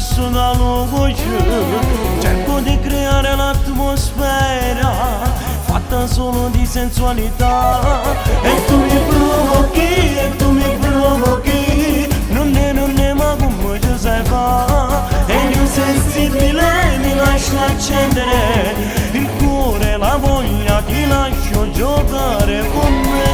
adesso da luogo cerco di creare l'atmosfera fatta solo di sensualità. E tu mi provochi, e tu mi provochi, non ne ma come ci sai fa. E io sensibile mi lascio accendere il cuore, la voglia, ti lascio giocare con me.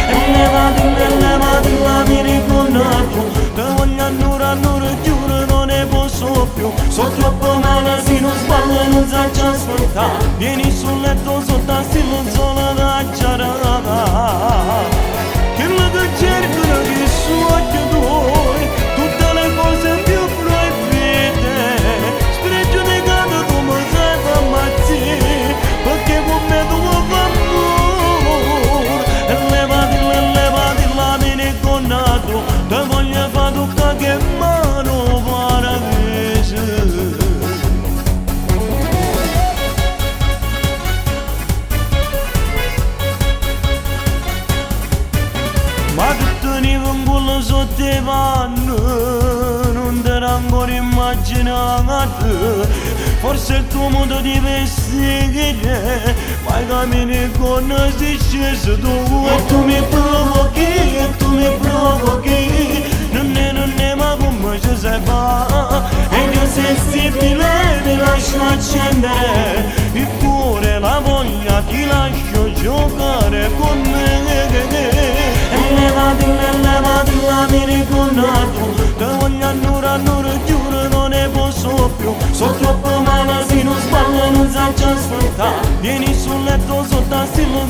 E levati la mi ricordato, te voglio annura, giuro non ne posso più. Sono troppo male se non sbaglio e non sai già ascoltare. Vieni sul letto sotto a stile zona da giarata, che la che cercano che sogno tuoi, tutte le cose più proibite, spregiudicate come sei fa ammazzire, perché con me tu vuoi far amore. E levati la mi ricordato, te voglio far tutta che mano paradiso. Ma che tenevo un culo sotto i panni, non ti ero ancora immaginato. Forse il tuo modo di vestire, ma i cammini con sei sceso tu. E tu mi provochi, e tu mi provochi, non ne ma come ci sai fa. E io sensibile mi lascio accendere il cuore, la voglia, ti lascio giocare con me. Levati la mi ricordato, te voglio annura, giuro non ne posso più. Sono troppo male se non sbaglio e non sai già ascoltare. Vieni sul letto sotto a stile